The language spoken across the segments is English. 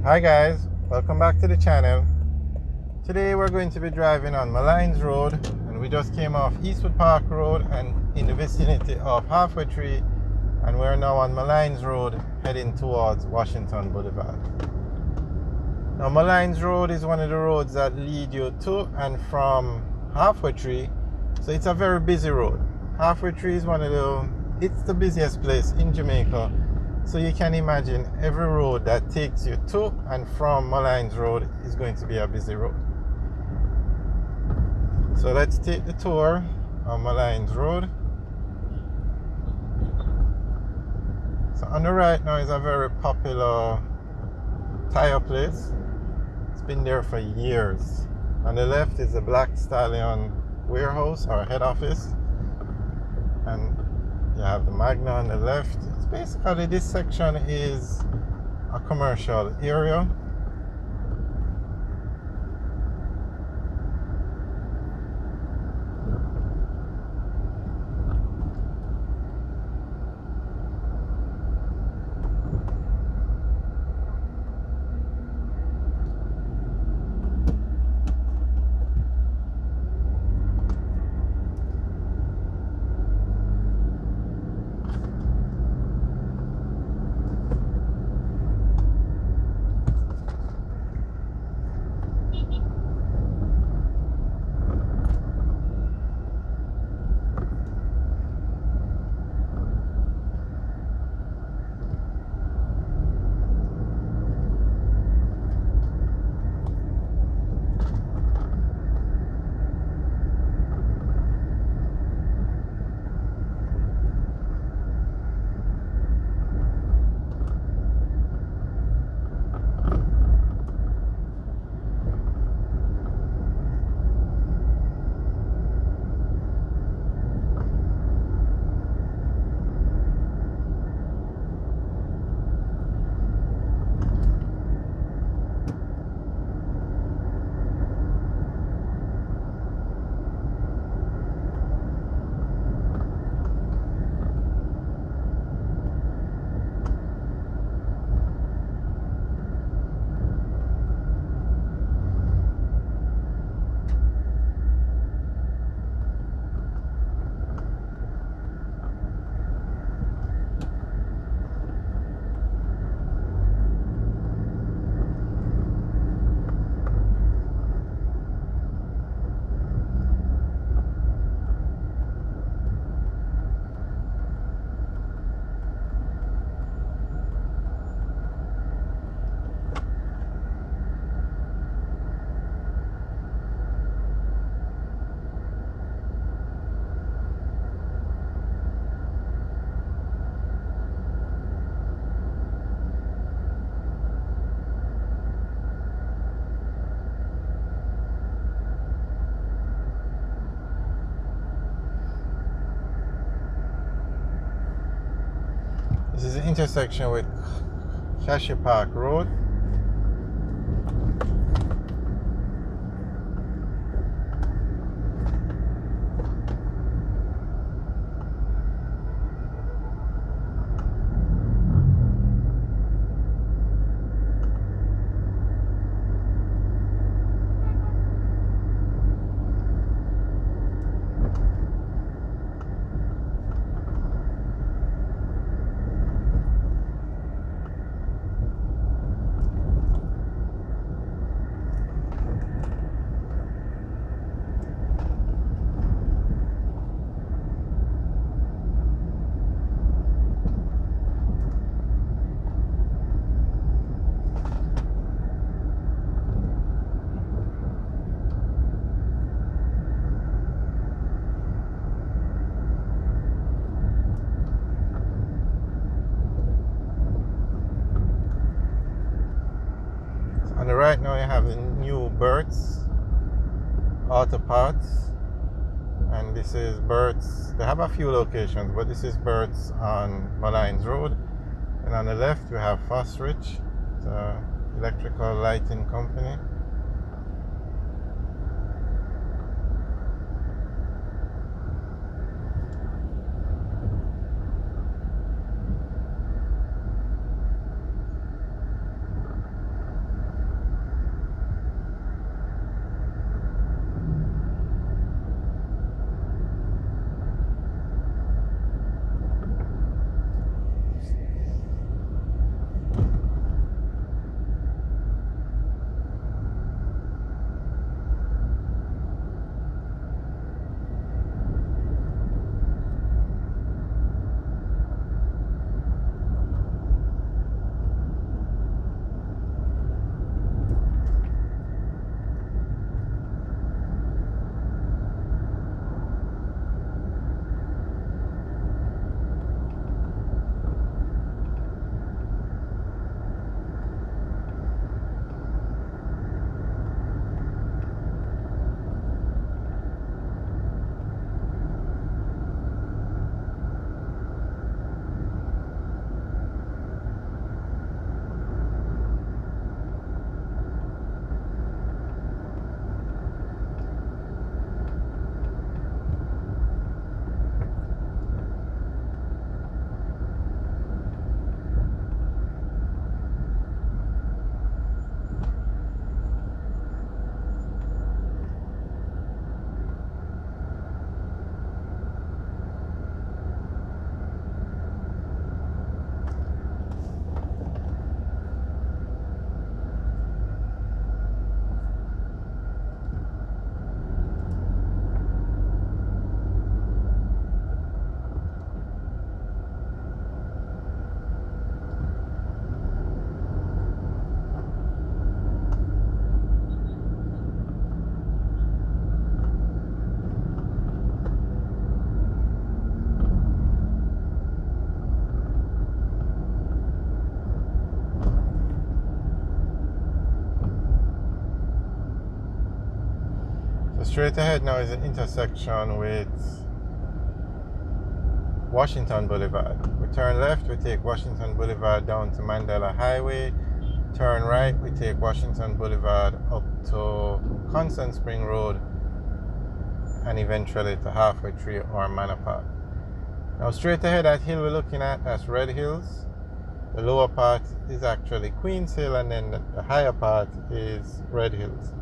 Hi guys, welcome back to the channel. Today we're going to be driving on Malines Road, and we just came off Eastwood Park Road and in the vicinity of Halfway Tree, and we're now on Malines Road heading towards Washington Boulevard. Now Malines Road is one of the roads that lead you to and from Halfway Tree, so it's a very busy road. Halfway Tree is it's the busiest place in Jamaica. So you can imagine every road that takes you to and from Malines Road is going to be a busy road. So let's take the tour on Malines Road. So on the right now is a very popular tire place. It's been there for years. On the left is the Black Stallion warehouse or head office. And you have the Magna on the left. It's basically, this section is a commercial area. This is the intersection with Cashier Park Road. On the right now you have the new Burt's Auto Parts, and this is Burt's. They have a few locations, but this is Burt's on Malines Road. And on the left we have Fosrich, the electrical lighting company. Straight ahead now is an intersection with Washington Boulevard. We turn left, we take Washington Boulevard down to Mandela Highway. Turn right, we take Washington Boulevard up to Constant Spring Road and eventually to Halfway Tree or Manor Park. Now straight ahead, that hill we're looking at, that's Red Hills. The lower part is actually Queens Hill, and then the higher part is Red Hills.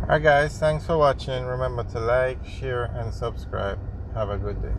Alright guys, thanks for watching. Remember to like, share and subscribe. Have a good day.